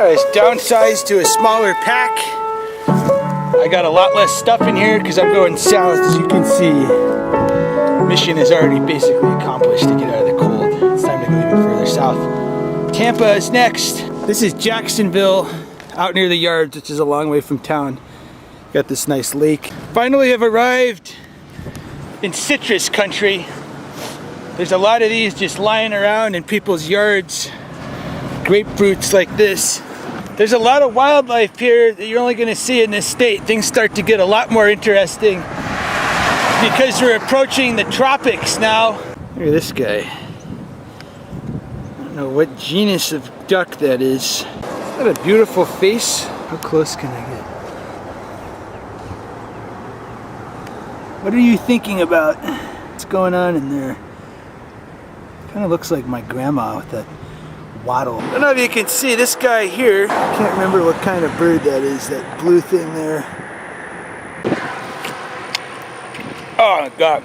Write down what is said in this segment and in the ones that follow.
It's downsized to a smaller pack. I got a lot less stuff in here because I'm going south. As you can see, mission is already basically accomplished to get out of the cold. It's time to go even further south. Tampa is next. This is Jacksonville, out near the yards, which is a long way from town. Got this nice lake. Finally have arrived in citrus country. There's a lot of these just lying around in people's yards. Grapefruits like this. There's a lot of wildlife here that you're only going to see in this state. Things start to get a lot more interesting because we're approaching the tropics now. Look at this guy. I don't know what genus of duck that is. Is that a beautiful face? How close can I get? What are you thinking about? What's going on in there? Kind of looks like my grandma with that waddle. I don't know if you can see this guy here. I can't remember what kind of bird that is, that blue thing there. Oh my God,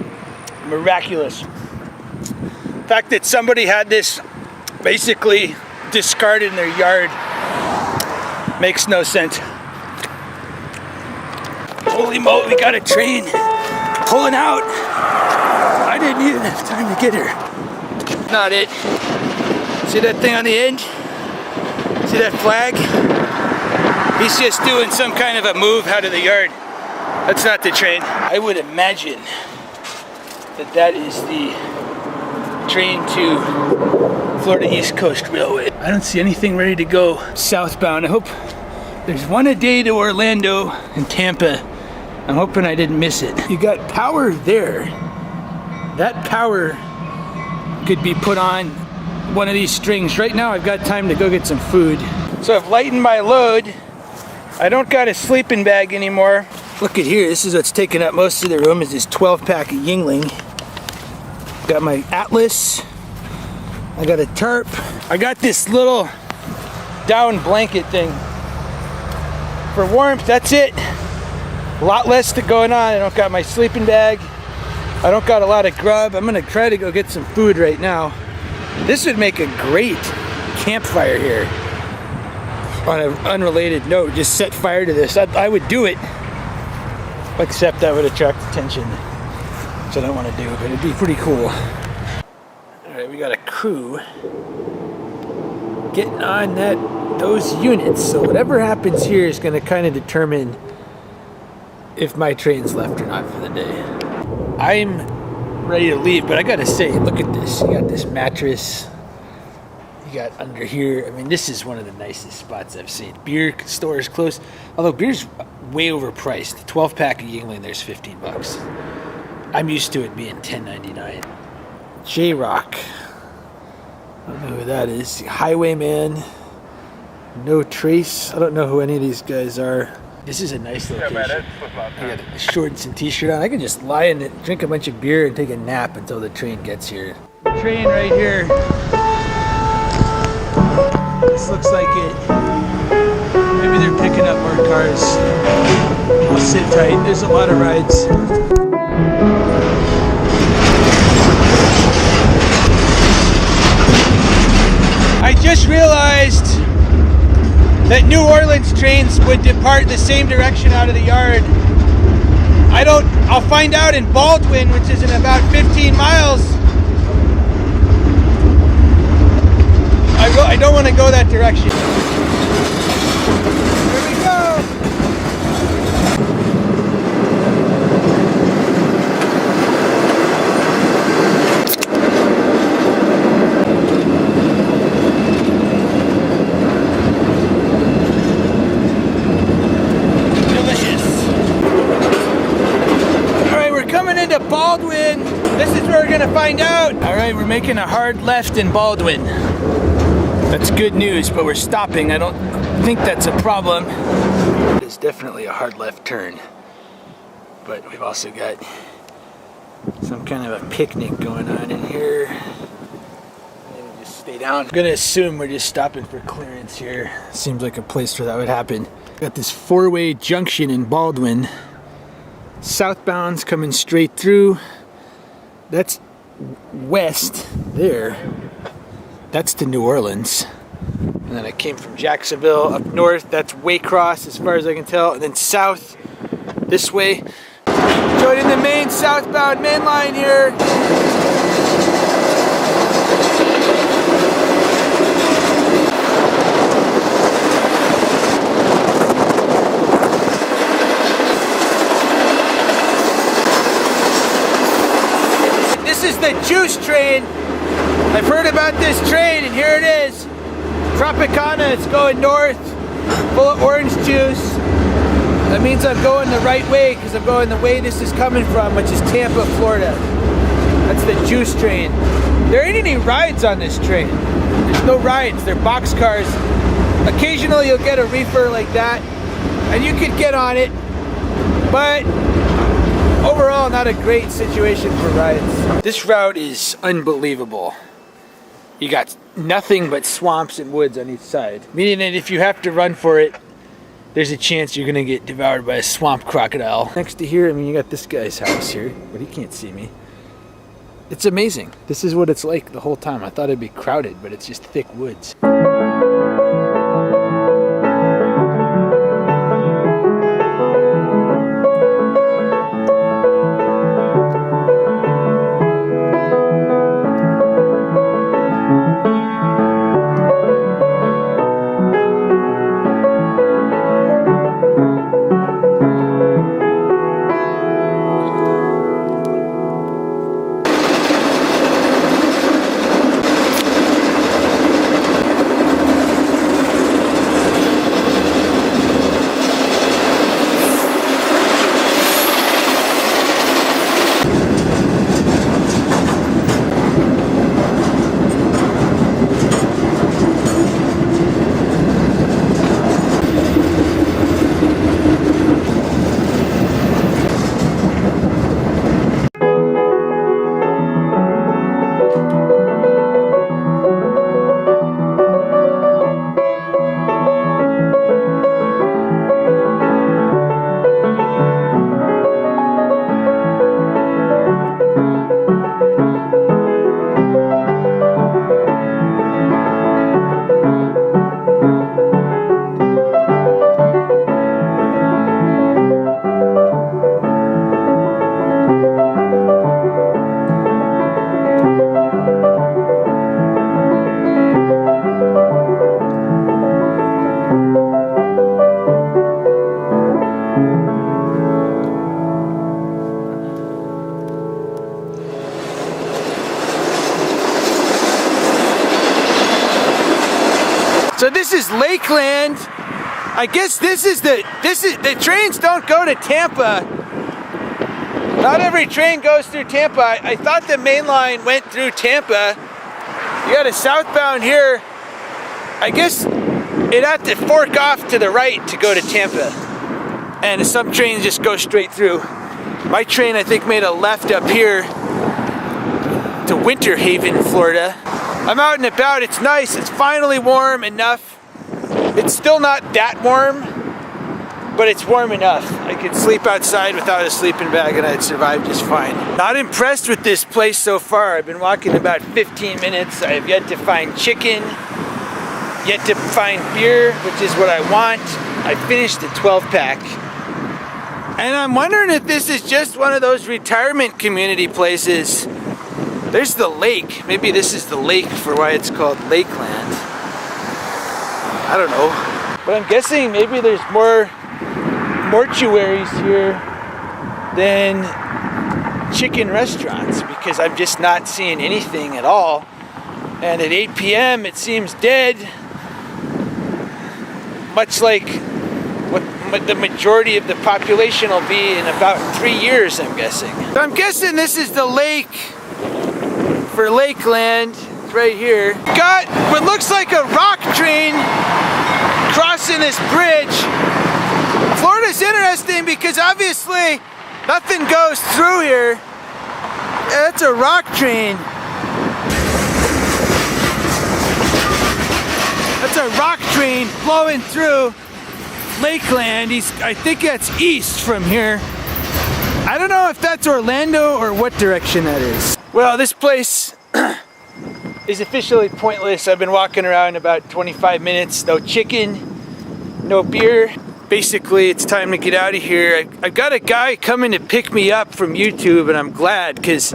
miraculous. The fact that somebody had this basically discarded in their yard makes no sense. Holy moly, we got a train pulling out. I didn't even have time to get here. Not it. See that thing on the end? See that flag? He's just doing some kind of a move out of the yard. That's not the train. I would imagine that that is the train to Florida East Coast Railway. I don't see anything ready to go southbound. I hope there's one a day to Orlando and Tampa. I'm hoping I didn't miss it. You got power there. That power could be put on one of these strings. Right now I've got time to go get some food. So I've lightened my load. I don't got a sleeping bag anymore. Look at here, this is what's taking up most of the room, is this 12-pack of Yingling. Got my Atlas. I got a tarp. I got this little down blanket thing. For warmth, that's it. A lot less going on. I don't got my sleeping bag. I don't got a lot of grub. I'm gonna try to go get some food right now. This would make a great campfire here. On an unrelated note, just set fire to this. I would do it, except that would attract attention, which I don't want to do, but it'd be pretty cool. Alright, we got a crew getting on those units, so whatever happens here is going to kind of determine if my train's left or not for the day. I'm ready to leave, but I gotta say, look at this. You got this mattress. You got under here. I mean, this is one of the nicest spots I've seen. Beer store is close, although beer's way overpriced. The 12-pack of Yingling, there's 15 bucks. I'm used to it being $10.99. J-Rock. I don't know who that is. Highwayman. No Trace. I don't know who any of these guys are. This is a nice location. I got shorts and t-shirt on. I can just lie in it, drink a bunch of beer, and take a nap until the train gets here. Train right here. This looks like it. Maybe they're picking up more cars. I'll sit tight. There's a lot of rides. I just realized that New Orleans trains would depart the same direction out of the yard. I'll find out in Baldwin, which is in about 15 miles. I don't want to go that direction. Here we go. Baldwin. This is where we're gonna find out. All right, we're making a hard left in Baldwin. That's good news, but we're stopping. I don't think that's a problem. It's definitely a hard left turn, but we've also got some kind of a picnic going on in here. Maybe just stay down. I'm gonna assume we're just stopping for clearance here. Seems like a place where that would happen. Got this four-way junction in Baldwin. Southbound's coming straight through. That's west there. That's to New Orleans. And then I came from Jacksonville up north. That's Waycross as far as I can tell. And then south this way. Joining the main southbound main line here. This is the juice train. I've heard about this train and here it is. Tropicana, it's going north, full of orange juice. That means I'm going the right way because I'm going the way this is coming from, which is Tampa, Florida. That's the juice train. There ain't any rides on this train. There's no rides, they're boxcars. Occasionally you'll get a reefer like that and you could get on it, but overall not a great situation for rides. This route is unbelievable. You got nothing but swamps and woods on each side, meaning that if you have to run for it, there's a chance you're gonna get devoured by a swamp crocodile. Next to here, I mean, you got this guy's house here, but he can't see me. It's amazing. This is what it's like the whole time. I thought it'd be crowded, but it's just thick woods. So this is Lakeland. I guess the trains don't go to Tampa. Not every train goes through Tampa. I thought the main line went through Tampa. You got a southbound here. I guess it had to fork off to the right to go to Tampa. And some trains just go straight through. My train, I think, made a left up here to Winter Haven, Florida. I'm out and about, it's nice, it's finally warm enough. It's still not that warm, but it's warm enough. I could sleep outside without a sleeping bag and I'd survive just fine. Not impressed with this place so far. I've been walking about 15 minutes. I have yet to find chicken, yet to find beer, which is what I want. I finished a 12-pack. And I'm wondering if this is just one of those retirement community places. There's the lake. Maybe this is the lake for why it's called Lakeland. I don't know. But I'm guessing maybe there's more mortuaries here than chicken restaurants because I'm just not seeing anything at all. And at 8 p.m. it seems dead. Much like what the majority of the population will be in about 3 years, I'm guessing. So I'm guessing this is the lake for Lakeland. It's right here. Got what looks like a rock train crossing this bridge. Florida's interesting because obviously nothing goes through here. Yeah, that's a rock train. That's a rock train flowing through Lakeland. I think that's east from here. I don't know if that's Orlando or what direction that is. Well, this place is officially pointless. I've been walking around about 25 minutes, no chicken, no beer. Basically, it's time to get out of here. I've got a guy coming to pick me up from YouTube, and I'm glad, because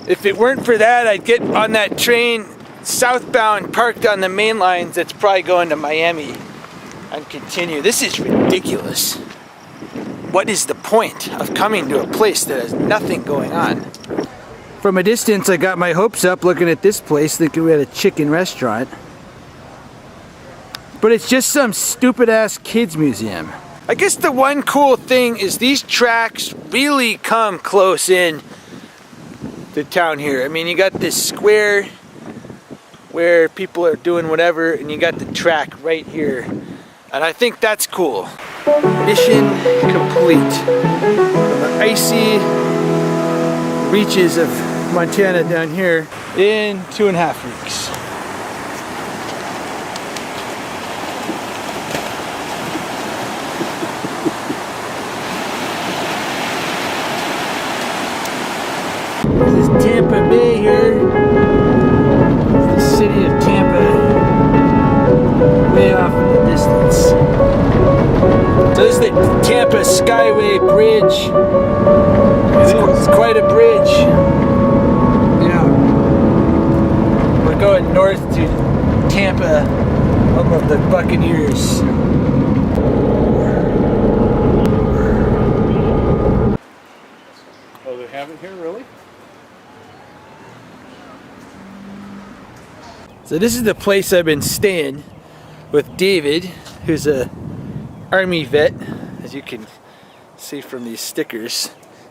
if it weren't for that, I'd get on that train southbound, parked on the main lines that's probably going to Miami, and continue. This is ridiculous. What is the point of coming to a place that has nothing going on? From a distance, I got my hopes up looking at this place, thinking we had a chicken restaurant. But it's just some stupid ass kids museum. I guess the one cool thing is these tracks really come close in to town here. I mean, you got this square where people are doing whatever, and you got the track right here. And I think that's cool. Mission complete. From the icy reaches of Montana down here in 2.5 weeks. This is Tampa Bay here. It's the city of Tampa, way off in the distance. So this is the Tampa Skyway Bridge. It's quite a bridge. Yeah. We're going north to Tampa, home of the Buccaneers. Oh, they have it here, really? So this is the place I've been staying with David, who's a Army vet, as you can see from these stickers.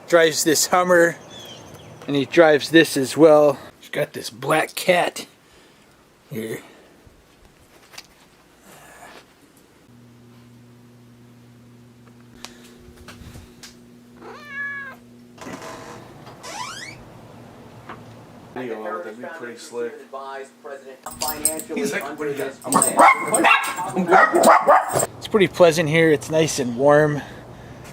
Drives this Hummer, and he drives this as well. He's got this black cat here. That'd be pretty slick. He's like, what do you got? It's pretty pleasant here. It's nice and warm.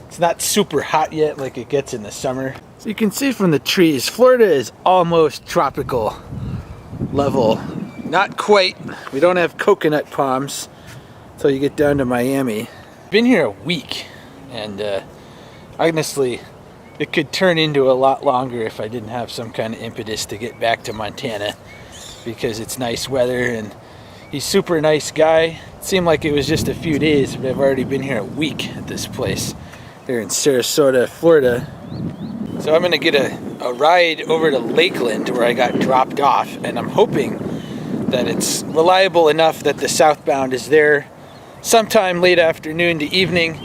It's not super hot yet like it gets in the summer. So you can see from the trees, Florida is almost tropical level. Not quite. We don't have coconut palms until you get down to Miami. Been here a week, and honestly, it could turn into a lot longer if I didn't have some kind of impetus to get back to Montana, because it's nice weather and he's a super nice guy. It seemed like it was just a few days, but I've already been here a week at this place here in Sarasota, Florida. So I'm gonna get a ride over to Lakeland where I got dropped off, and I'm hoping that it's reliable enough that the southbound is there sometime late afternoon to evening.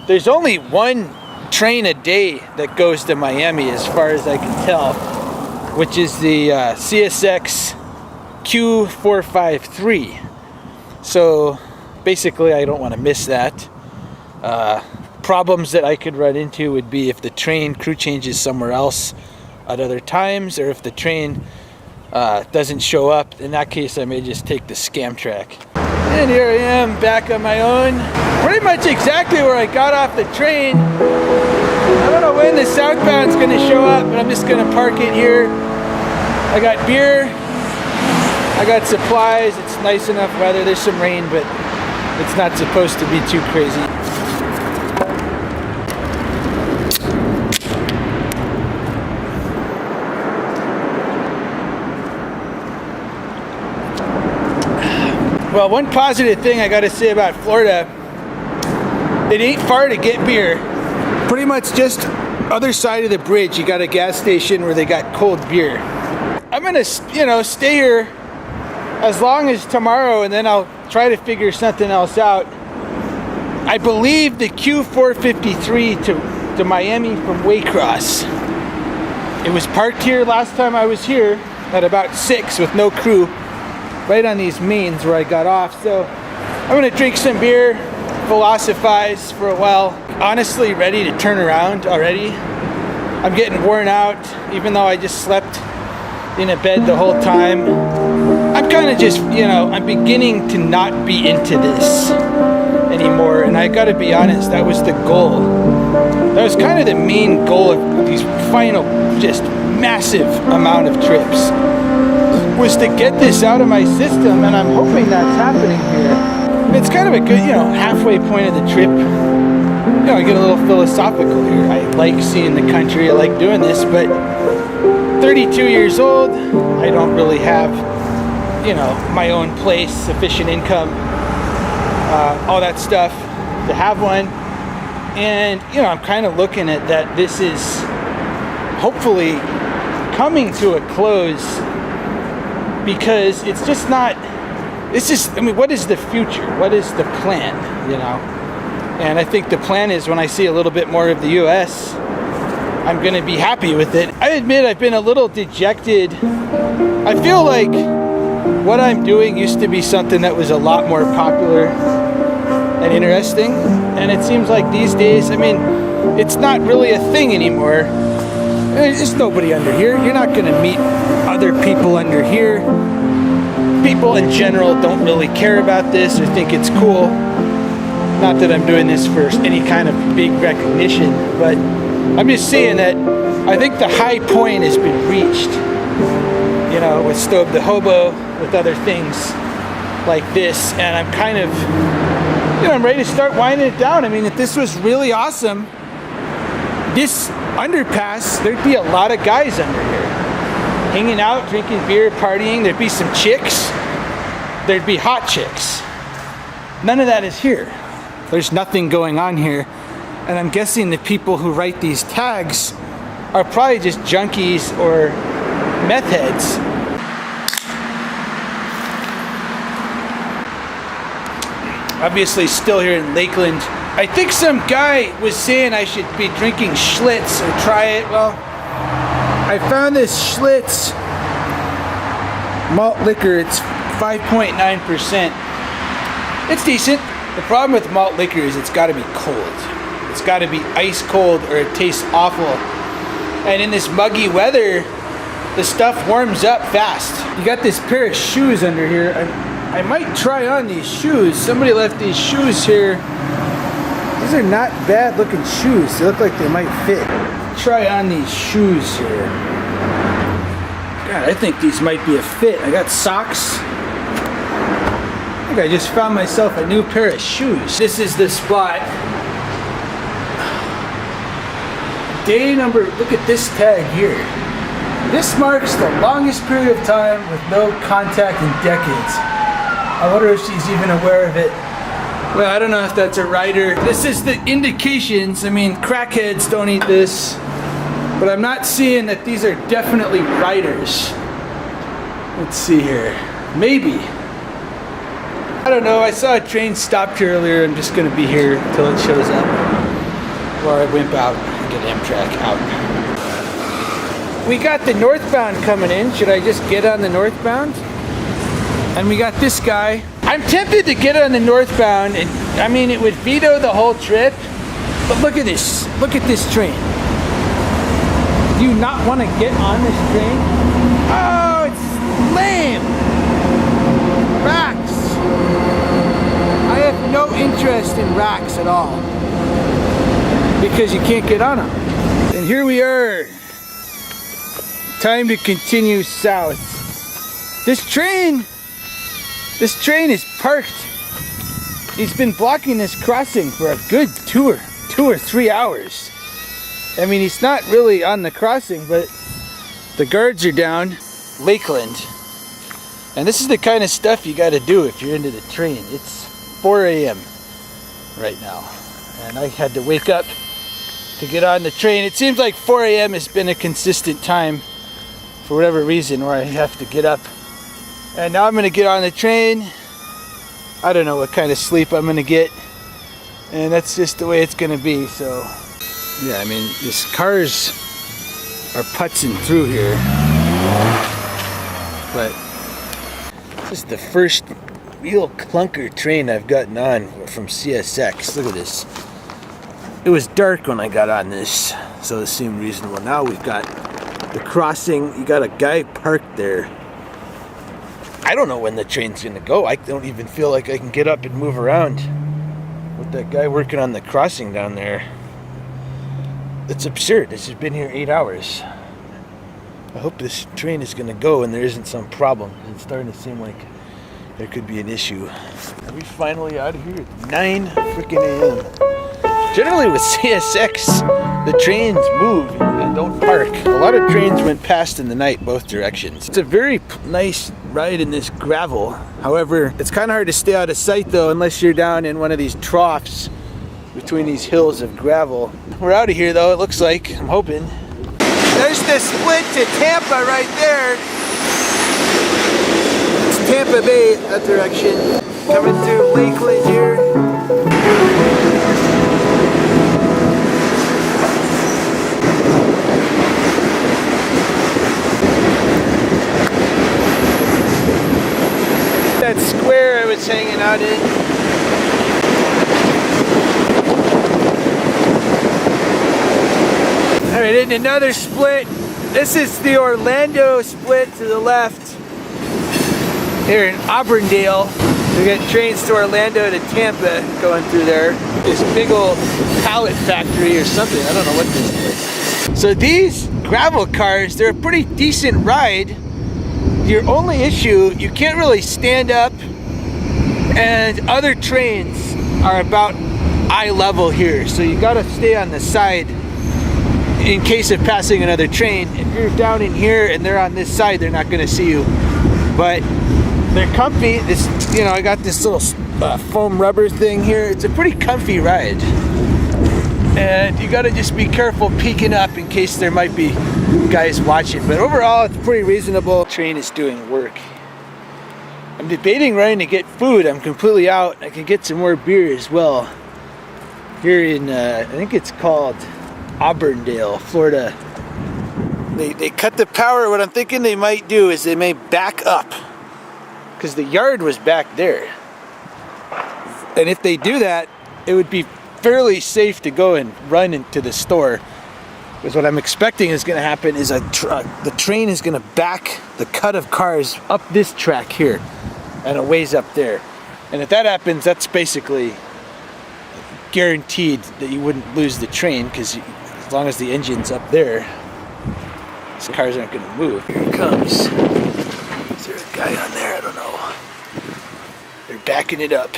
There's only one train a day that goes to Miami as far as I can tell, which is the CSX Q453. So basically I don't want to miss that. Problems that I could run into would be if the train crew changes somewhere else at other times, or if the train doesn't show up. In that case I may just take the scam track. And here I am back on my own, pretty much exactly where I got off the train. I don't know when the southbound's gonna show up, but I'm just gonna park it here. I got beer, I got supplies. It's nice enough weather. There's some rain, but it's not supposed to be too crazy. Well, one positive thing I gotta say about Florida, it ain't far to get beer. Pretty much just other side of the bridge, you got a gas station where they got cold beer. I'm gonna, stay here as long as tomorrow, and then I'll try to figure something else out. I believe the Q453 to Miami from Waycross. It was parked here last time I was here at about 6 with no crew, right on these mains where I got off. So I'm gonna drink some beer, philosophize for a while. Honestly ready to turn around already. I'm getting worn out, even though I just slept in a bed the whole time. I'm kind of just, I'm beginning to not be into this anymore. And I gotta be honest, that was the goal. That was kind of the main goal of these final, just massive amount of trips. was to get this out of my system, and I'm hoping that's happening here. It's kind of a good, halfway point of the trip. I get a little philosophical here. I like seeing the country, I like doing this, but 32 years old, I don't really have, my own place, sufficient income, all that stuff to have one. And, I'm kind of looking at that this is hopefully coming to a close, because it's just not, what is the future? What is the plan, And I think the plan is, when I see a little bit more of the U.S., I'm going to be happy with it. I admit I've been a little dejected. I feel like what I'm doing used to be something that was a lot more popular and interesting. And it seems like these days, it's not really a thing anymore. There's nobody under here. You're not going to meet other people under here. People in general don't really care about this or think it's cool. Not that I'm doing this for any kind of big recognition, but I'm just saying that I think the high point has been reached, with Stobe The Hobo, with other things like this, and I'm kind of, I'm ready to start winding it down. If this was really awesome, this underpass, there'd be a lot of guys under here, hanging out, drinking beer, partying. There'd be some chicks. There'd be hot chicks. None of that is here. There's nothing going on here. And I'm guessing the people who write these tags are probably just junkies or meth heads. Obviously still here in Lakeland. I think some guy was saying I should be drinking Schlitz or try it. Well, I found this Schlitz malt liquor. It's 5.9%. It's decent. The problem with malt liquor is it's got to be cold. It's got to be ice cold or it tastes awful. And in this muggy weather, the stuff warms up fast. You got this pair of shoes under here. I might try on these shoes. Somebody left these shoes here. These are not bad looking shoes. They look like they might fit. Try on these shoes here. God, I think these might be a fit. I got socks. I think I just found myself a new pair of shoes. This is the spot. Day number, look at this tag here. This marks the longest period of time with no contact in decades. I wonder if she's even aware of it. Well, I don't know if that's a rider. This is the indications. Crackheads don't eat this. But I'm not seeing that these are definitely riders. Let's see here. Maybe. I don't know. I saw a train stopped here earlier. I'm just going to be here until it shows up. Or I wimp out and get Amtrak out. We got the northbound coming in. Should I just get on the northbound? And we got this guy. I'm tempted to get on the northbound, and it would veto the whole trip. But look at this. Look at this train. Do you not want to get on this train? Oh, it's lame. Racks. I have no interest in racks at all, because you can't get on them. And here we are. Time to continue south. This train is parked. He's been blocking this crossing for a good 2 or 3 hours. He's not really on the crossing, but the guards are down. Lakeland. And this is the kind of stuff you got to do if you're into the train. It's 4 a.m. right now. And I had to wake up to get on the train. It seems like 4 a.m. has been a consistent time for whatever reason where I have to get up. And now I'm going to get on the train. I don't know what kind of sleep I'm going to get. And that's just the way it's going to be. So, yeah, these cars are putzing through here. But this is the first real clunker train I've gotten on from CSX. Look at this. It was dark when I got on this, so it seemed reasonable. Now we've got the crossing. You got a guy parked there. I don't know when the train's gonna go. I don't even feel like I can get up and move around with that guy working on the crossing down there. It's absurd. This has been here 8 hours. I hope this train is gonna go and there isn't some problem. It's starting to seem like there could be an issue. Are we finally out of here at 9 freaking a.m.? Generally with CSX, the trains move and don't park. A lot of trains went past in the night both directions. It's a very nice ride in this gravel. However, it's kind of hard to stay out of sight though unless you're down in one of these troughs between these hills of gravel. We're out of here though, it looks like. I'm hoping. There's the split to Tampa right there. It's Tampa Bay, that direction. Coming through Lakeland here. That square I was hanging out in. Alright, in another split. This is the Orlando split to the left. Here in Auburndale. We got trains to Orlando to Tampa going through there. This big old pallet factory or something. I don't know what this is. So these gravel cars, they're a pretty decent ride. Your only issue, you can't really stand up, and other trains are about eye level here. So you gotta stay on the side in case of passing another train. If you're down in here and they're on this side, they're not gonna see you. But they're comfy. This, you know, I got this little foam rubber thing here. It's a pretty comfy ride. And you gotta just be careful peeking up in case there might be guys watching. But overall, it's pretty reasonable. The train is doing work. I'm debating running to get food. I'm completely out. I can get some more beer as well. Here in, I think it's called Auburndale, Florida. They cut the power. What I'm thinking they might do is they may back up, because the yard was back there. And if they do that, it would be fairly safe to go and run into the store. Because what I'm expecting is going to happen is the train is going to back the cut of cars up this track here and a ways up there. And if that happens, that's basically guaranteed that you wouldn't lose the train, because as long as the engine's up there, these cars aren't going to move. Here it comes. Is there a guy on there? I don't know. They're backing it up.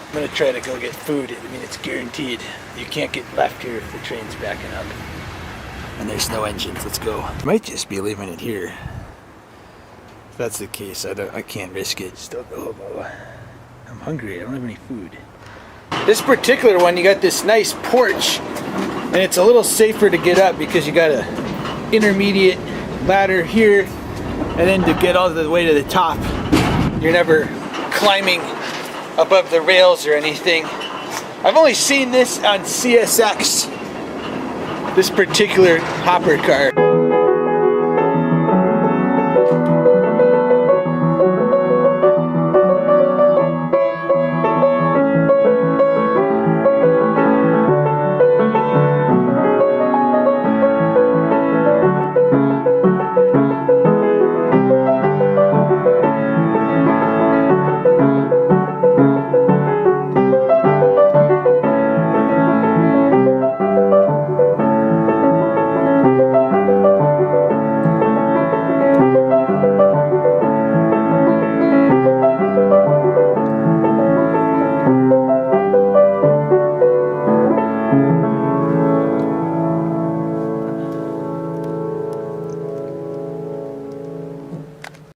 I'm going to try to go get food. I mean, it's guaranteed. You can't get left here if the train's backing up. And there's no engines. Let's go. I might just be leaving it here. If that's the case, I can't risk it. Stobe The Hobo. I'm hungry. I don't have any food. This particular one, you got this nice porch, and it's a little safer to get up because you got a intermediate ladder here, and then to get all the way to the top, you're never climbing above the rails or anything. I've only seen this on CSX, this particular hopper car.